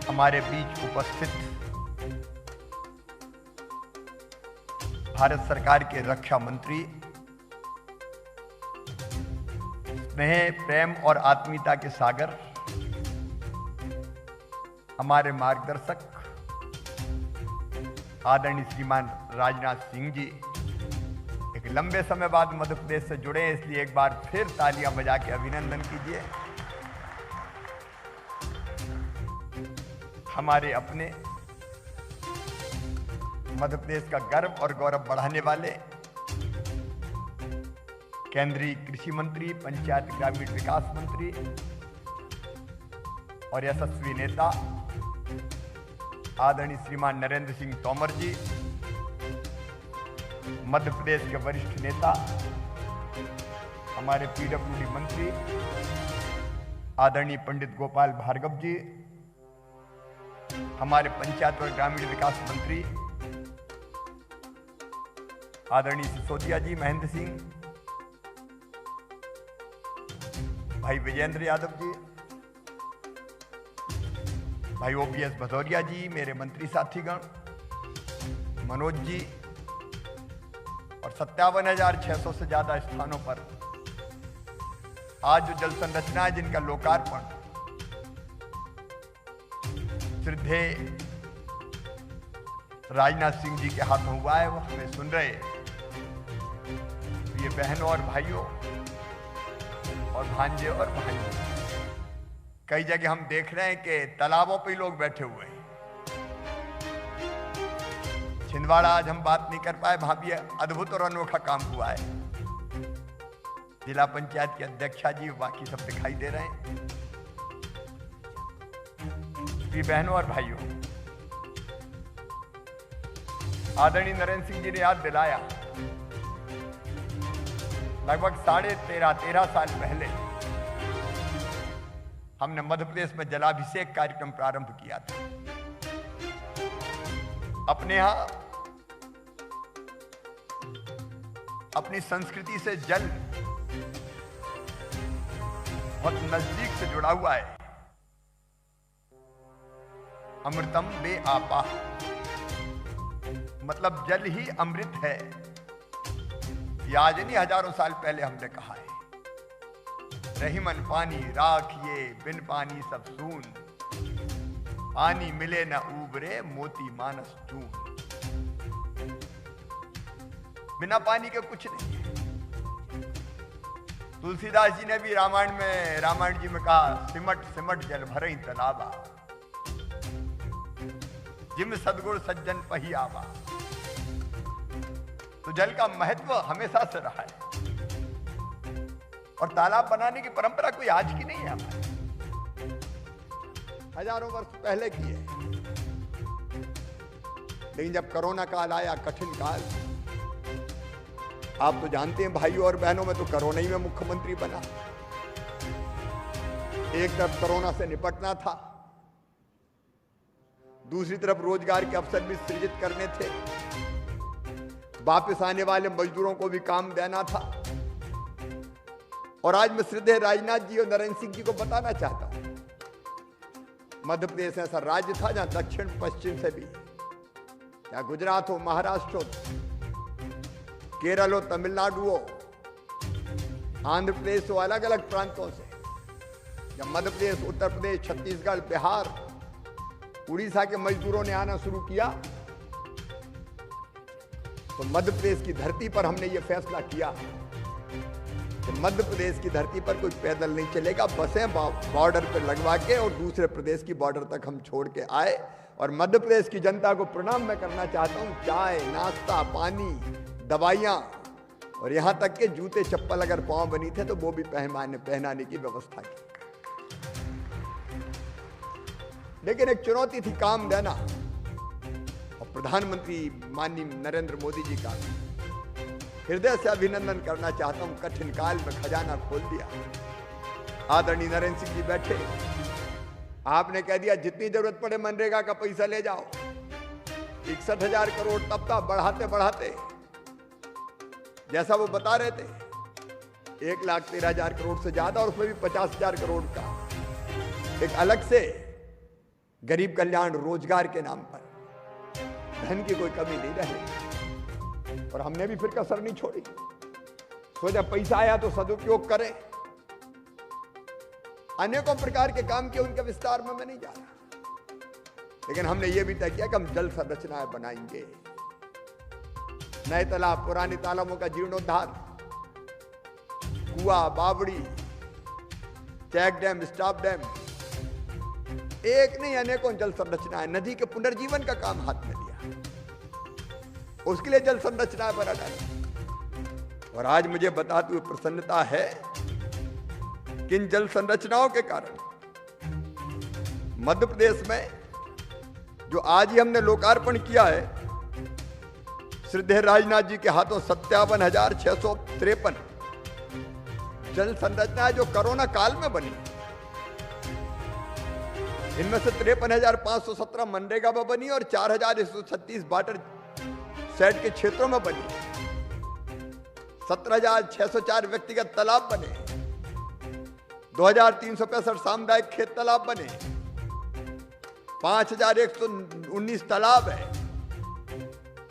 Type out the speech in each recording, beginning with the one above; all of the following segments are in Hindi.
हमारे बीच उपस्थित भारत सरकार के रक्षा मंत्री, स्नेह, प्रेम और आत्मीयता के सागर हमारे मार्गदर्शक आदरणीय श्रीमान राजनाथ सिंह जी एक लंबे समय बाद मध्य प्रदेश से जुड़े हैं, इसलिए एक बार फिर तालियां बजा के अभिनंदन कीजिए। हमारे अपने मध्य प्रदेश का गर्व और गौरव बढ़ाने वाले केंद्रीय कृषि मंत्री, पंचायत ग्रामीण विकास मंत्री और यशस्वी नेता आदरणीय श्रीमान नरेंद्र सिंह तोमर जी, मध्य प्रदेश के वरिष्ठ नेता हमारे पीडब्ल्यूडी मंत्री आदरणीय पंडित गोपाल भार्गव जी, हमारे पंचायत और ग्रामीण विकास मंत्री आदरणीय सिसोदिया जी, महेंद्र सिंह, भाई विजेंद्र यादव जी, भाई ओपीएस भदौरिया जी, मेरे मंत्री साथीगण, मनोज जी और 57,600 से ज्यादा स्थानों पर आज जो जल संरचना है जिनका लोकार्पण श्रद्धेय राजनाथ सिंह जी के हाथों हुआ है, वो हमें सुन रहे ये बहनों और भाइयों और भांजे और भांजी, कई जगह हम देख रहे हैं कि तालाबों पे लोग बैठे हुए हैं। छिंदवाड़ा आज हम बात नहीं कर पाए, वहां भी अद्भुत और अनोखा काम हुआ है। जिला पंचायत के अध्यक्षा जी, बाकी सब दिखाई दे रहे हैं। प्रिय बहनों और भाइयों, आदरणीय नरेंद्र सिंह जी ने याद दिलाया, लगभग 13.5 साल पहले हमने मध्य प्रदेश में जलाभिषेक कार्यक्रम प्रारंभ किया था। अपने यहां अपनी संस्कृति से जल बहुत नजदीक से जुड़ा हुआ है। अमृतम बे आपा, मतलब जल ही अमृत है। ये आज नहीं, हजारों साल पहले हमने कहा है। रहीमन पानी राखिए, बिन पानी सब सून, पानी मिले न उबरे, मोती मानस चून। बिना पानी के कुछ नहीं है। तुलसीदास जी ने भी रामायण जी में कहा, सिमट सिमट जल भरे तालाबा, जिम सदगुर सज्जन पही आवा। तो जल का महत्व हमेशा से रहा है और तालाब बनाने की परंपरा कोई आज की नहीं है, हमारी हजारों वर्ष पहले की है। लेकिन जब कोरोना काल आया, कठिन काल, आप तो जानते हैं भाइयों और बहनों, में तो कोरोना ही में मुख्यमंत्री बना। एक तरफ कोरोना से निपटना था, दूसरी तरफ रोजगार के अवसर भी सृजित करने थे, वापस आने वाले मजदूरों को भी काम देना था। और आज मैं श्रद्धेय राजनाथ जी और नरेंद्र सिंह जी को बताना चाहता हूं, मध्य प्रदेश ऐसा राज्य था जहां दक्षिण पश्चिम से भी, या गुजरात हो, महाराष्ट्र हो, केरल हो, तमिलनाडु हो, आंध्र प्रदेश हो, अलग अलग प्रांतों से, जब मध्य प्रदेश, उत्तर प्रदेश, छत्तीसगढ़, बिहार, उड़ीसा के मजदूरों ने आना शुरू किया, तो मध्य प्रदेश की धरती पर हमने ये फैसला किया कि मध्य प्रदेश की धरती पर कोई पैदल नहीं चलेगा, बसें बॉर्डर पर लगवा के और दूसरे प्रदेश की बॉर्डर तक हम छोड़ के आए। और मध्य प्रदेश की जनता को प्रणाम मैं करना चाहता हूं। चाय, नाश्ता, पानी, दवाइयां और यहां तक के जूते चप्पल अगर पांव बनी थे तो वो भी पहनाने की व्यवस्था की। लेकिन एक चुनौती थी काम देना, और प्रधानमंत्री माननीय नरेंद्र मोदी जी का हृदय से अभिनंदन करना चाहता हूं। कठिन काल में खजाना खोल दिया। आदरणीय नरेंद्र सिंह जी बैठे, आपने कह दिया जितनी जरूरत पड़े मनरेगा का पैसा ले जाओ। 61,000 करोड़ तब तक बढ़ाते बढ़ाते, जैसा वो बता रहे थे, 1,13,000 करोड़ से ज्यादा, और उसमें भी 50,000 करोड़ का एक अलग से गरीब कल्याण रोजगार के नाम पर धन की कोई कमी नहीं रहे। और हमने भी फिर कसर नहीं छोड़ी, सोचा पैसा आया तो सदुपयोग करें। अनेकों प्रकार के काम किए, उनके विस्तार में मैं नहीं जा रहा, लेकिन हमने ये भी तय किया कि हम जल संरचनाएं बनाएंगे, नए तालाब, पुराने तालाबों का जीर्णोद्धार, कुआं, बावड़ी, चेक डैम, स्टॉप डैम, एक नहीं अनेकों जल संरचनाएं, नदी के पुनर्जीवन का काम हाथ में लिया, उसके लिए जल संरचनाएं बना डाली। और आज मुझे बताते हुए प्रसन्नता है कि इन जल संरचनाओं के कारण मध्य प्रदेश में जो आज ही हमने लोकार्पण किया है, श्री राजनाथ जी के हाथों 57,653 जल संरचना जो कोरोना काल में बनी, इनमें से 53,517 मनरेगा में बनी और 4,136 वाटर सेट के क्षेत्रों में बनी, 17,604 व्यक्तिगत तालाब बने, 2,365 सामुदायिक खेत तालाब बने, 5,119 तालाब है,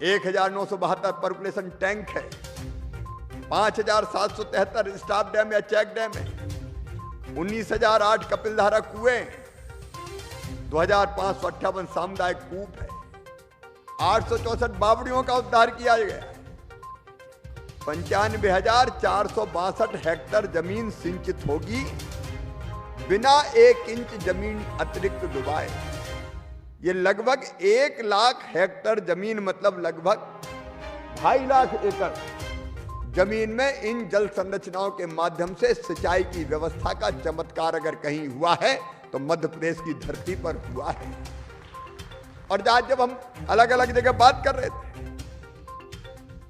1,972 पर्कुलेशन टैंक है, 5,773 स्टॉप डैम या चेक डैम है, 19,008 कपिलधारा कुएं, 2,558 सामुदायिक कूप है, 864 बावड़ियों का उद्धार किया गया, 95,462 हेक्टेयर जमीन सिंचित होगी बिना 1 इंच जमीन अतिरिक्त डुबाए। ये लगभग 1 लाख हेक्टेयर जमीन, मतलब लगभग 2.5 लाख एकड़ जमीन में इन जल संरचनाओं के माध्यम से सिंचाई की व्यवस्था का चमत्कार अगर कहीं हुआ है तो मध्य प्रदेश की धरती पर हुआ है। और आज जब हम अलग अलग जगह बात कर रहे थे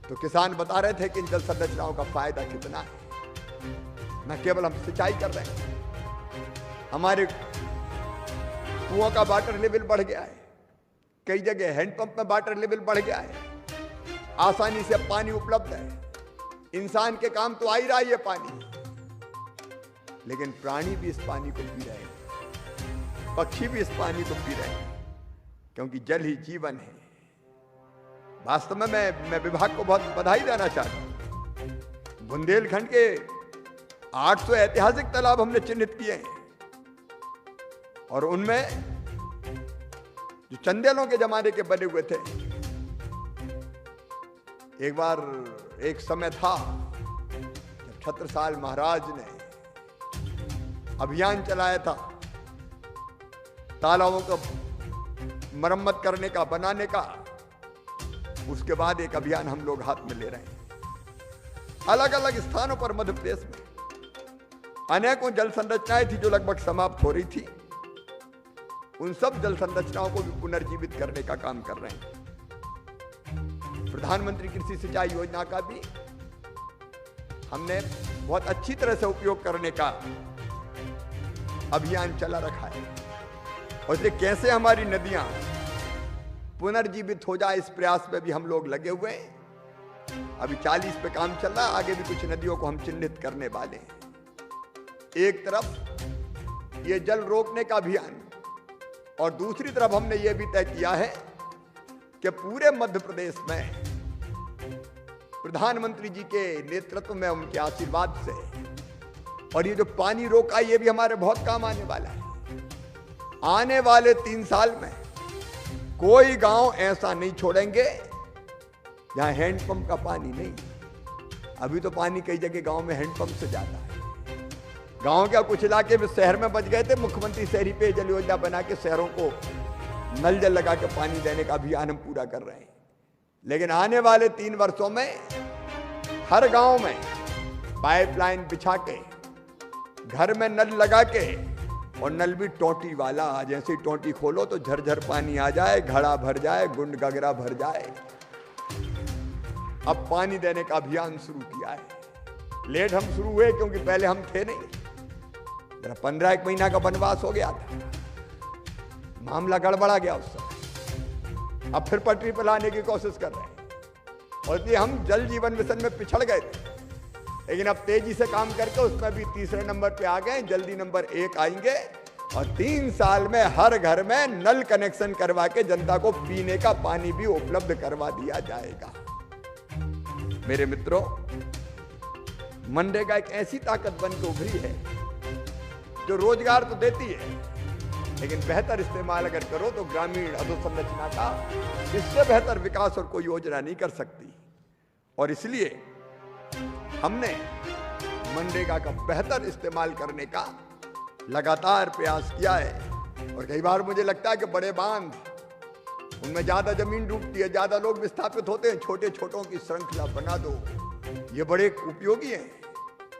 तो किसान बता रहे थे कि इन जल संरचनाओं का फायदा कितना है। न केवल हम सिंचाई कर रहे हैं, हमारे कुओं का वाटर लेवल बढ़ गया है, कई जगह हैंडपंप में वाटर लेवल बढ़ गया है, आसानी से पानी उपलब्ध है, इंसान के काम तो आ ही रहा है ये पानी, लेकिन प्राणी भी इस पानी को पी रहे हैं, पक्षी भी इस पानी को पी रहे हैं, क्योंकि जल ही जीवन है। वास्तव में मैं विभाग को बहुत बधाई देना चाहता हूं। बुंदेलखंड के 800 ऐतिहासिक तालाब हमने चिन्हित किए हैं और उनमें जो चंदेलों के जमाने के बने हुए थे, एक बार एक समय था जब छत्रसाल महाराज ने अभियान चलाया था तालाबों को मरम्मत करने का, बनाने का। उसके बाद एक अभियान हम लोग हाथ में ले रहे हैं। अलग अलग स्थानों पर मध्य प्रदेश में अनेकों जल संरचनाएं थी जो लगभग समाप्त हो रही थी, उन सब जल संरचनाओं को भी पुनर्जीवित करने का काम कर रहे हैं। प्रधानमंत्री कृषि सिंचाई योजना का भी हमने बहुत अच्छी तरह से उपयोग करने का अभियान चला रखा है, और इसलिए कैसे हमारी नदियां पुनर्जीवित हो जाए इस प्रयास में भी हम लोग लगे हुए हैं। अभी 40 पे काम चल रहा है, आगे भी कुछ नदियों को हम चिन्हित करने वाले हैं। एक तरफ ये जल रोकने का अभियान, और दूसरी तरफ हमने ये भी तय किया है कि पूरे मध्य प्रदेश में प्रधानमंत्री जी के नेतृत्व में, उनके आशीर्वाद से, और ये जो पानी रोका ये भी हमारे बहुत काम आने वाला है। आने वाले 3 साल में कोई गांव ऐसा नहीं छोड़ेंगे जहां हैंडपंप का पानी नहीं। अभी तो पानी कई जगह गांव में हैंडपंप से जाता है। गांव के कुछ इलाके में शहर में बच गए थे, मुख्यमंत्री शहरी पेयजल योजना बना के शहरों को नल जल लगा के पानी देने का अभियान हम पूरा कर रहे हैं। लेकिन आने वाले 3 वर्षों में हर गांव में पाइपलाइन बिछा के, घर में नल लगा के, और नल भी टोटी वाला, जैसे ही टोटी खोलो तो झरझर पानी आ जाए, घड़ा भर जाए, गुंड गगरा भर जाए। अब पानी देने का अभियान शुरू किया है। लेट हम शुरू हुए क्योंकि पहले हम थे नहीं, जरा 15 महीना का वनवास हो गया था, मामला गड़बड़ा गया उस समय। अब फिर पटरी पर लाने की कोशिश कर रहे हैं, और इसलिए हम जल जीवन मिशन में पिछड़ गए थे, लेकिन अब तेजी से काम करके उसमें भी 3रे नंबर पे आ गए। जल्दी नंबर 1 आएंगे, और 3 साल में हर घर में नल कनेक्शन करवा के जनता को पीने का पानी भी उपलब्ध करवा दिया जाएगा। मेरे मित्रों, मनरेगा एक ऐसी ताकत बन के उभरी है जो रोजगार तो देती है, लेकिन बेहतर इस्तेमाल अगर करो तो ग्रामीण अधोसंरचना का इससे बेहतर विकास और कोई योजना नहीं कर सकती। और इसलिए हमने मनरेगा का बेहतर इस्तेमाल करने का लगातार प्रयास किया है। और कई बार मुझे लगता है कि बड़े बांध, उनमें ज्यादा जमीन डूबती है, ज्यादा लोग विस्थापित होते हैं, छोटे छोटों की श्रृंखला बना दो, ये बड़े उपयोगी हैं।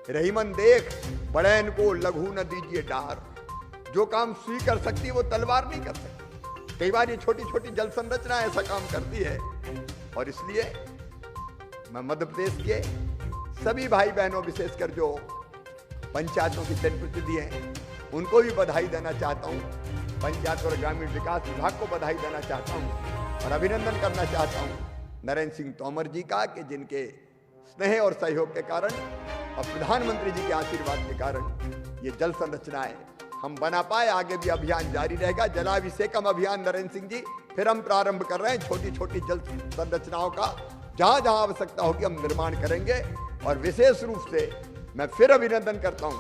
रहीमन देख बड़ैन को लघु न दीजिए डार, जो काम सुई कर सकती है वो तलवार नहीं कर सकती। कई बार ये छोटी छोटी जल संरचना ऐसा काम करती है। और इसलिए मैं मध्य प्रदेश के सभी भाई बहनों, विशेषकर जो पंचायतों की जनप्रतिनिधि हैं, उनको भी बधाई देना चाहता हूं। पंचायत और ग्रामीण विकास विभाग को बधाई देना चाहता हूं और अभिनंदन करना चाहता हूं नरेंद्र सिंह तोमर जी का, कि जिनके स्नेह और सहयोग के कारण और प्रधानमंत्री जी के आशीर्वाद के कारण ये जल संरचनाएं हम बना पाए। आगे भी अभियान जारी रहेगा। जलाभिषेकम अभियान नरेंद्र सिंह जी फिर हम प्रारंभ कर रहे हैं। छोटी छोटी जल संरचनाओं का जहां जहां आवश्यकता होगी हम निर्माण करेंगे। और विशेष रूप से मैं फिर अभिनंदन करता हूं